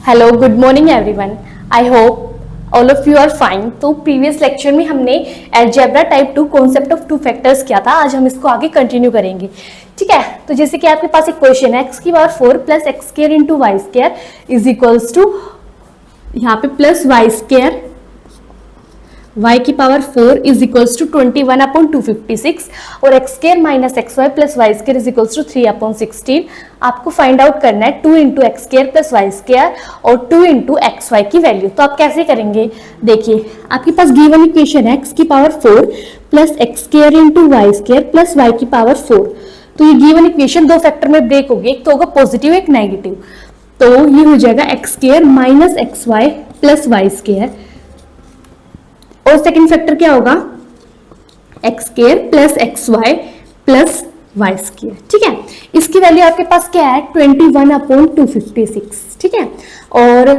Hello good morning everyone. I hope all of you are fine. तो previous lecture में हमने algebra type 2 concept of two factors किया था। आज हम इसको आगे कंटिन्यू करेंगे। ठीक है, तो जैसे कि आपके पास एक क्वेश्चन है x की power 4 plus x square into y square is equals to यहाँ पे प्लस वाई स्क्वायर y की power 4 is equals to 21 upon 256 और x square minus x y plus y square is equals to 3 upon 16। आपको find out करना है 2 into x square plus y square और 2 into x y की value. तो आप कैसे करेंगे, देखिए आपके पास गिवन इक्वेशन है x की power 4 plus x square into y square plus y की पावर 4। तो ये गिवन इक्वेशन दो फैक्टर में ब्रेक होगी, एक तो होगा पॉजिटिव एक नेगेटिव। तो ये हो जाएगा x square minus x y plus y square और सेकंड फैक्टर क्या होगा x square plus x y plus y square. ठीक है, इसकी वैल्यू आपके पास क्या है 21 अपॉन 256। ठीक है, और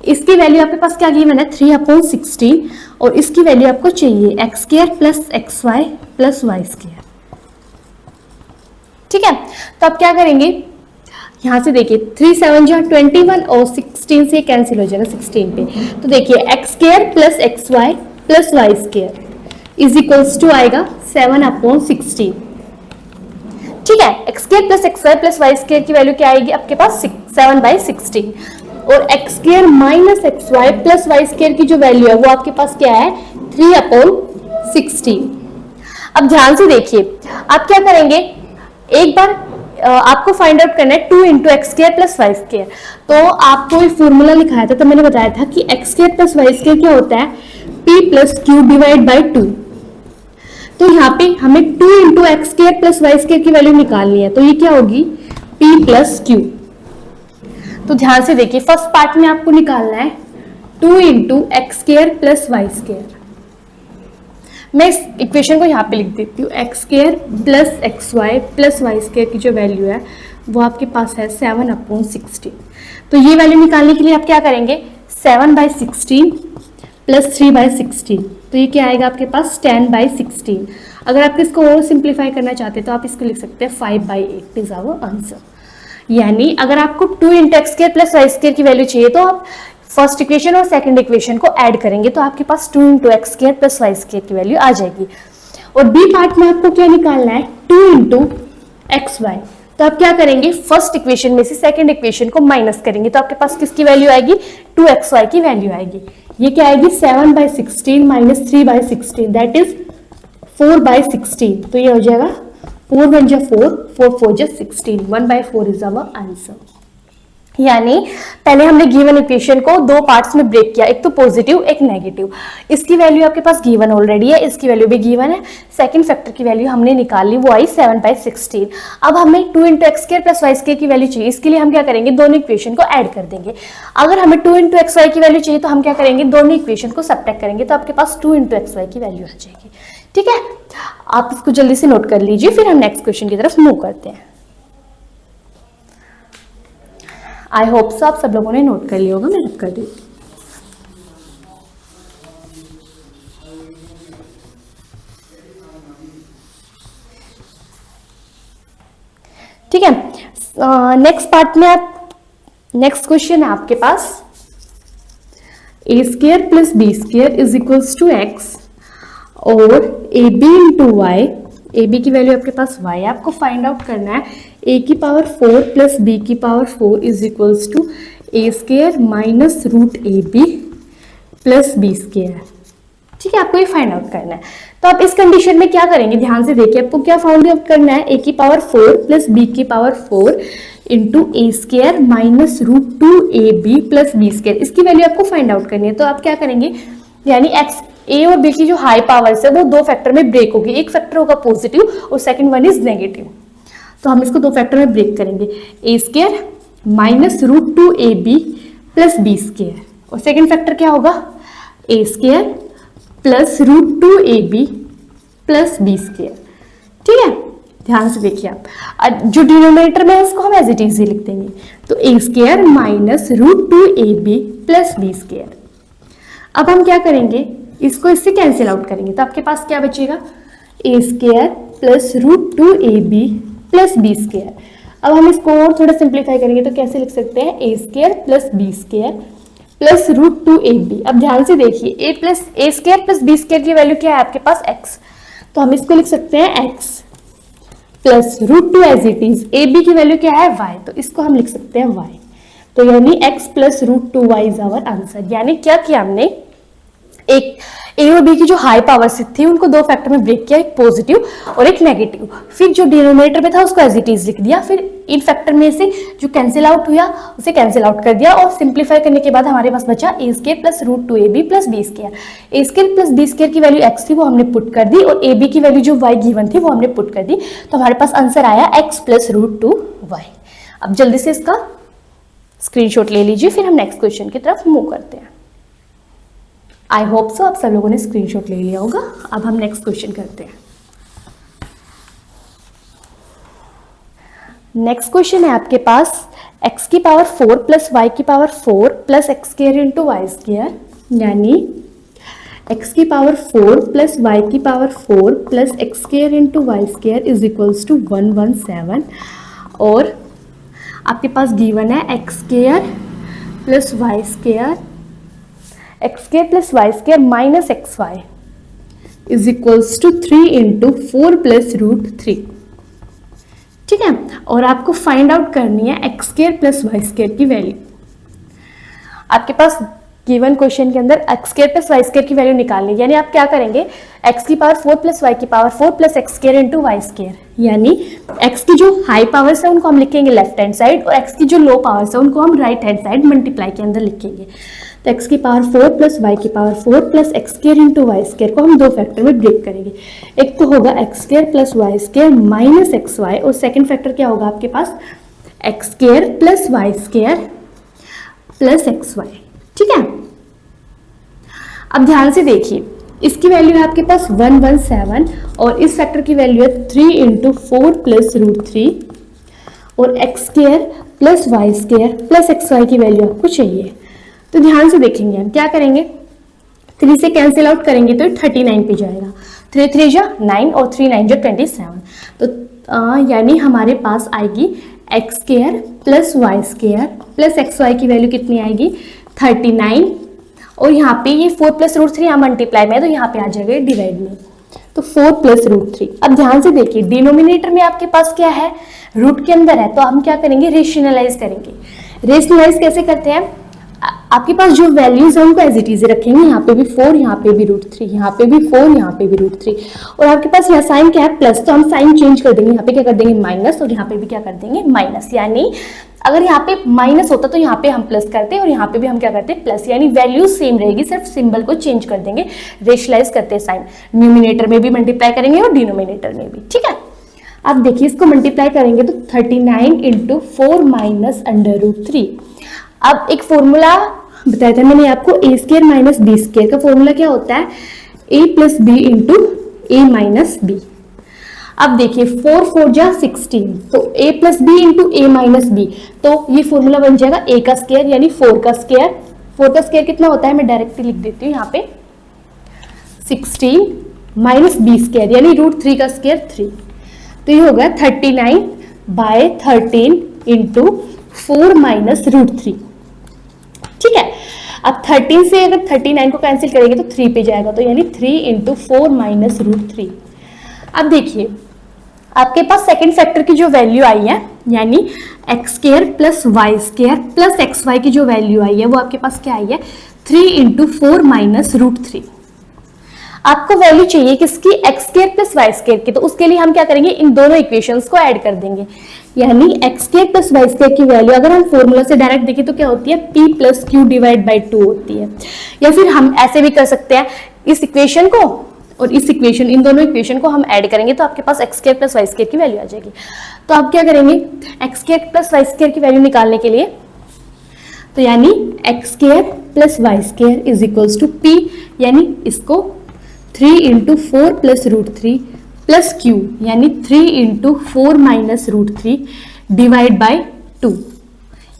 इसकी वैल्यू आपके पास क्या गिवन है 3 अपॉन 16 और इसकी वैल्यू आपको चाहिए x square plus x y plus y square. ठीक है, तो आप क्या करेंगे, यहां से देखिए 3 7 जा 21 और 16 से कैंसिल हो जाएगा 16 पे। तो देखिए x square plus x y plus y square is equals to आएगा 7 अपॉन 16। ठीक है, x square plus x y plus y square की वैल्यू क्या आएगी आपके पास 7/16 और x square minus x y plus y square की जो वैल्यू है वो आपके पास क्या है 3 अपॉन 16। अब ध्यान से देखिए आप क्या करेंगे, एक बार आपको फाइंड आउट करना है 2 into x square plus y square. तो आपको एक फॉर्मूला लिखाया था, तो मैंने बताया था कि x square plus y square क्या होता है p plus Q divide by 2। तो यहाँ पे हमें 2 into x square plus y square की वैल्यू निकालनी है, तो ये क्या होगी p प्लस क्यू। तो ध्यान से देखिए फर्स्ट पार्ट में आपको निकालना है 2 into x square plus y square. मैं इस इक्वेशन को यहाँ पे लिख देती हूँ, x square plus x y plus y square की जो वैल्यू है वो आपके पास है 7 अपॉन 16। तो ये वैल्यू निकालने के लिए आप क्या करेंगे 7/16 प्लस 3/16, तो ये क्या आएगा आपके पास 10/16। अगर आप इसको और सिंप्लीफाई करना चाहते हैं तो आप इसको लिख सकते हैं 5/8 इज आवर आंसर। यानी अगर आपको 2 into x square plus y square की वैल्यू चाहिए तो आप फर्स्ट इक्वेशन और सेकंड इक्वेशन को ऐड करेंगे तो आपके पास 2 into x square plus y square की वैल्यू आ जाएगी। और बी पार्ट में आपको क्या निकालना है 2 इंटू एक्स वाई। तो आप क्या करेंगे फर्स्ट इक्वेशन में से सेकंड इक्वेशन को माइनस करेंगे तो आपके पास किसकी वैल्यू आएगी 2xy की वैल्यू आएगी। ये क्या आएगी 7/16 माइनस 3/16 दैट इज 4/16। तो ये हो जाएगा 4 1 जा 4 4 4 जा 16 1/4 इज आवर आंसर। यानी पहले हमने गिवन इक्वेशन को दो पार्ट्स में ब्रेक किया, एक तो पॉजिटिव एक नेगेटिव। इसकी वैल्यू आपके पास गिवन ऑलरेडी है, इसकी वैल्यू भी गिवन है, सेकंड फैक्टर की वैल्यू हमने निकाल ली वो आई 7/16। अब हमें 2 into x square plus y square की वैल्यू चाहिए, इसके लिए हम क्या करेंगे दोनों इक्वेशन को ऐड कर देंगे। अगर हमें 2 इंटू एक्स वाई की वैल्यू चाहिए तो हम क्या करेंगे दोनों इक्वेशन को सब्ट्रैक्ट करेंगे तो आपके पास 2 इंटू एक्स वाई की वैल्यू आ जाएगी। ठीक है, आप इसको जल्दी से नोट कर लीजिए, फिर हम नेक्स्ट क्वेश्चन की तरफ मूव करते हैं। आई होप सो आप सब लोगों ने नोट कर लिया होगा, मैं नोट कर दी। ठीक है, नेक्स्ट पार्ट में आप नेक्स्ट क्वेश्चन है आपके पास A square plus B square is equals to X और ए B into Y. A B की वैल्यू आपके पास y है, आपको फाइंड आउट करना है a की पावर 4 प्लस b की power 4 is equals to A square minus root A B plus B square. ठीक है, आपको ये फाइंड आउट करना है। तो आप इस कंडीशन में क्या करेंगे ध्यान से देखिए, आपको क्या फाइंड आउट करना है a की पावर 4 प्लस b की power 4 into a square minus root 2ab plus B square. इसकी वैल्यू आपको फाइंड आउट करनी है। तो आप क्या करेंगे, यानी एक्स ए और बी की जो हाई पावर्स है वो दो फैक्टर में ब्रेक होगी, एक फैक्टर होगा पॉजिटिव और सेकंड वन इज नेगेटिव। तो हम इसको दो फैक्टर में ब्रेक करेंगे, a square minus root 2ab plus B square और सेकंड फैक्टर क्या होगा a square plus root 2ab plus B square. ठीक है, ध्यान से देखिए आप जो डिनोमिनेटर में है उसको हम एज इट इज ही लिख देंगे। तो a square minus root 2ab plus B square. अब हम क्या करेंगे इसको इससे कैंसिल आउट करेंगे तो आपके पास क्या बचेगा a square plus root 2ab plus B square. अब हम इसको और थोड़ा सिंप्लीफाई करेंगे तो कैसे लिख सकते हैं, a square plus B square plus root 2ab। अब ध्यान से देखिए a plus a square plus B square की वैल्यू क्या है आपके पास x, तो हम इसको लिख सकते हैं x plus root 2 as it is, A B की वैल्यू क्या है y, तो इसको हम लिख सकते हैं y। तो यानी x plus root 2y is our answer. यानी क्या किया हमने, एक ए और बी की जो हाई पावर्स थी उनको दो फैक्टर में ब्रेक किया, एक पॉजिटिव और एक नेगेटिव, फिर जो डिनोमिनेटर में था उसको एज इट इज लिख दिया, फिर इन फैक्टर में से जो कैंसिल आउट हुआ उसे कैंसिल आउट कर दिया और सिंप्लीफाई करने के बाद हमारे पास बचा a square plus root 2ab plus B square. A square plus B square की वैल्यू x थी वो हमने पुट कर दी और ए बी की वैल्यू जो y गिवन थी वो हमने पुट कर दी, तो हमारे पास आंसर आया x प्लस रूट 2y। अब जल्दी से इसका स्क्रीनशॉट ले लीजिए, फिर हम नेक्स्ट क्वेश्चन की तरफ मूव करते हैं। आई होप सो आप सब लोगों ने स्क्रीनशॉट ले लिया होगा। अब हम नेक्स्ट क्वेश्चन करते हैं। नेक्स्ट क्वेश्चन है आपके पास x की पावर 4 प्लस y की power 4 plus x square into y square, यानी x की पावर 4 प्लस y की power 4 plus x square into y square is equals to 117, और आपके पास गिवन है x square plus y square, x square plus y square minus x y is equals to 3 into 4 plus root 3। ठीक है, और आपको find out करनी है x square plus y square की वैल्यू। आपके पास गिवन क्वेश्चन के अंदर x square plus y square की वैल्यू निकालनी है, यानी आप क्या करेंगे, एक्स की पावर 4 प्लस वाई की power 4 plus x square into y square, यानी एक्स की जो हाई पावर्स है उनको हम लिखेंगे लेफ्ट हैंड साइड और एक्स की जो लो पावर्स है उनको हम राइट हैंड साइड मल्टीप्लाई के अंदर लिखेंगे। तो एक्स की पावर 4 प्लस वाई की power 4 plus x square into y square को हम दो फैक्टर में ब्रेक करेंगे। एक तो होगा x square plus y square minus x y, और सेकेंड फैक्टर क्या होगा आपके पास, x square plus y square plus x y. ठीक है, अब ध्यान से देखिए, इसकी वैल्यू है आपके पास 117 और इस फैक्टर की वैल्यू है 3 इंटू 4 प्लस रूट 3, और x square plus y square plus x y की वैल्यू आपको चाहिए। तो ध्यान से देखेंगे, हम क्या करेंगे, 3 से कैंसिल आउट करेंगे तो 39 पे जाएगा, 3 3 जा 9 और 3 9 जा 27, तो यानी हमारे पास आएगी x square plus y square plus x y की वैल्यू कितनी आएगी 39, और यहाँ पे ये 4 प्लस रूट 3 यहाँ मल्टीप्लाई में है तो यहाँ पे आ जाएगा डिवाइड में, तो 4 प्लस रूट 3। अब ध्यान से देखिए, डिनोमिनेटर में आपके पास क्या है, रूट के अंदर है, तो हम क्या करेंगे, रेशनलाइज करेंगे। रेशनलाइज कैसे करते हैं, आपके पास जो वैल्यूज है उनको एज इट इज रखेंगे, यहाँ पे भी 4 यहाँ पे भी रूट 3, यहाँ पे भी 4 यहाँ पे भी रूट 3, और आपके पास यहाँ साइन क्या है प्लस, तो हम साइन चेंज कर देंगे, यहाँ पे क्या कर देंगे माइनस और यहाँ पे भी क्या कर देंगे माइनस, यानी अगर यहाँ पे माइनस होता तो यहाँ पे हम प्लस करते और यहाँ पे भी हम क्या करते हैं प्लस, यानी वैल्यू सेम रहेगी, सिर्फ सिंबल को चेंज कर देंगे। रेशनलाइज करते हैं साइन, न्यूमिनेटर में भी मल्टीप्लाई करेंगे और डिनोमिनेटर में भी। ठीक है, अब देखिए इसको मल्टीप्लाई करेंगे तो 39 इंटू 4 माइनस अंडर रूट 3। अब एक फॉर्मूला बताया था मैंने आपको, A square minus B square का फॉर्मूला क्या होता है, A plus B into A minus B. अब देखिए 4 4 जा 16, तो a plus B into A minus B, तो ये फॉर्मूला बन जाएगा a का स्क्वायर यानी 4 का स्क्वायर। 4 का स्क्वायर कितना होता है, मैं डायरेक्टली लिख देती हूँ यहाँ पे 16 माइनस बी स्क्वायर यानी रूट 3 का स्क्वायर 3, तो ये होगा 39 बाय 13 इंटू 4 माइनस रूट 3। ठीक है, अब 13 से अगर 39 को कैंसिल करेंगे तो 3 पे जाएगा, तो यानी 3 इंटू 4 माइनस रूट 3। अब देखिए आपके पास सेकंड फैक्टर की जो वैल्यू आई है, यानी x square plus y square plus x y की जो वैल्यू आई है वो आपके पास क्या आई है 3 इंटू 4 माइनस रूट 3। आपको वैल्यू चाहिए किसकी, x square plus y square की, तो उसके लिए हम क्या करेंगे, इन दोनों इक्वेशंस को ऐड कर देंगे, यानी x square plus y square की वैल्यू अगर हम फॉर्मूला से डायरेक्ट देखें तो क्या होती है, p plus Q divide by 2 होती है, या फिर हम ऐसे भी कर सकते हैं, इस इक्वेशन को और इस इक्वेशन, इन दोनों इक्वेशन को हम ऐड करेंगे तो आपके पास x square plus y square की वैल्यू आ जाएगी। तो आप क्या करेंगे, x square plus y square की वैल्यू निकालने के लिए, तो यानी x square plus y square is equals to p, यानी इसको 3 into 4 plus root 3 plus q यानी 3 into 4 minus root 3 divide by 2,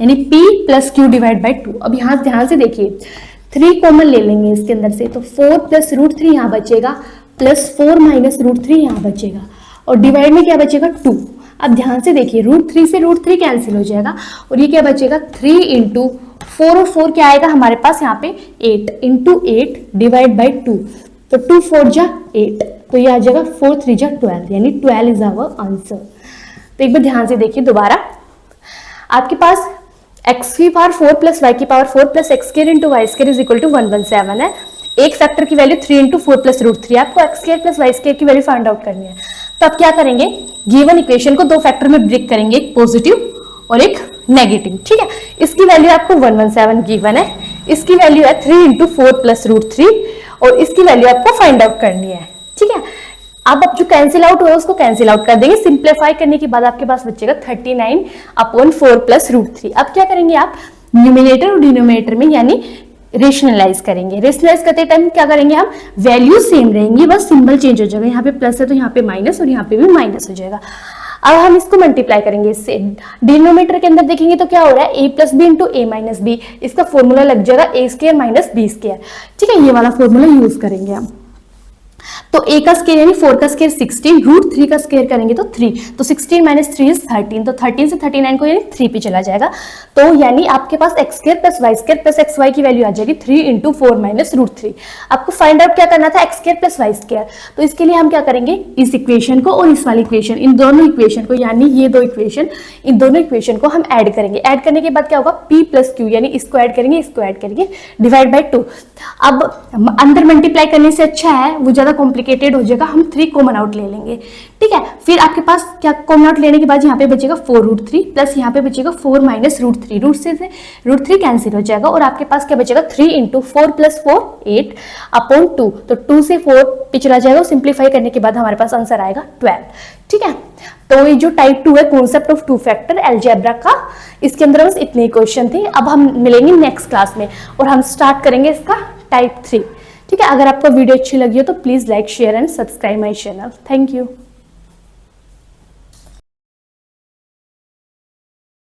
यानी p plus Q divide by 2। अब यहाँ ध्यान से देखिए 3 कॉमन ले लेंगे इसके अंदर से, तो 4 प्लस रूट 3 यहाँ बचेगा प्लस 4 माइनस रूट 3 यहाँ बचेगा, और डिवाइड में क्या बचेगा 2। अब ध्यान से देखिए, √3 से √3 कैंसिल हो जाएगा और ये क्या बचेगा 3 इंटू 4 और 4 क्या आएगा हमारे पास यहाँ पे 8 इंटू 8 डिवाइड बाई 2, तो 2 4 जा 8, तो ये आ जाएगा 4 3 जा 12, यानी 12 इज आवर आंसर। तो एक बार ध्यान से देखिए दोबारा, आपके पास x की पावर 4 प्लस y की power 4 plus x square into y square is equal to 117 है। एक फैक्टर की वैल्यू 3 इंटू 4 प्लस √3, आपको x square plus y square की वैल्यू फाइंड आउट करनी है। तो आप क्या करेंगे, गिवन इक्वेशन को दो फैक्टर में ब्रेक करेंगे, एक पॉजिटिव और एक नेगेटिव, ठीक है। इसकी वैल्यू आपको 117 गिवन है, इसकी वैल्यू है 3 इंटू 4 प्लस √3 और इसकी वैल्यू आपको फाइंड आउट करनी है, ठीक है। अब जो कैंसिल आउट हुआ उसको कैंसिल आउट कर देंगे, सिंप्लीफाई करने के बाद आपके पास बचेगा 39/4 प्लस √3। अब क्या करेंगे आप, न्यूमिनेटर और डिनोमिनेटर में यानी रेशनलाइज करेंगे। रेशनलाइज करते टाइम क्या करेंगे हम, वैल्यू सेम रहेंगी, बस सिंबल चेंज हो जाएगा, यहाँ पे प्लस है तो यहाँ पे माइनस और यहाँ पे भी माइनस हो जाएगा। अब हम इसको मल्टीप्लाई करेंगे इससे, डिनोमिनेटर के अंदर देखेंगे तो क्या हो रहा है a plus B into a minus B, इसका फॉर्मूला लग जाएगा a square minus b square, ठीक है। ये वाला फॉर्मूला यूज करेंगे हम। तो a का स्क्वायर यानी 4 का स्क्वायर 16, √3 का स्क्वायर करेंगे तो 3, तो 16 माइनस 3 इज 13, तो 13 से 39 को यानी 3 पे चला जाएगा, तो यानी आपके पास x square plus y square plus x y की वैल्यू आ जाएगी 3 इंटू 4 माइनस √3। आपको फाइंड आउट क्या करना था, x square plus y square, तो इसके लिए हम क्या करेंगे, इस इक्वेशन को और इस वाली इक्वेशन, इन दोनों इक्वेशन को यानी ये दो इक्वेशन, इन दोनों इक्वेशन को हम ऐड करेंगे। ऐड करने के बाद क्या होगा, p प्लस क्यू, यानी इसको ऐड करेंगे इसको ऐड करेंगे, डिवाइड बाई 2। अब अंदर मल्टीप्लाई करने से अच्छा है, वो ज्यादा कॉम्प्लिकेटेड हो जाएगा, हम 3 कॉमन आउट ले लेंगे, ठीक है। फिर आपके पास क्या कॉमन आउट लेने के बाद यहाँ पे बचेगा 4√3 प्लस यहाँ पे बचेगा 4 माइनस √3, रूट से √3 कैंसिल हो जाएगा और आपके पास क्या बचेगा 3 इंटू 4 प्लस 4 8/2, तो 2 से 4 पे चला जाएगा, सिंप्लीफाई करने के बाद हमारे पास आंसर आएगा 12, ठीक है। तो ये जो टाइप 2 है, concept of two factor algebra का, इसके अंदर बस इतने क्वेश्चन थे। अब हम मिलेंगे नेक्स्ट क्लास में और हम स्टार्ट करेंगे इसका टाइप 3, ठीक है। अगर आपको वीडियो अच्छी लगी हो तो please like share and subscribe my channel. Thank you.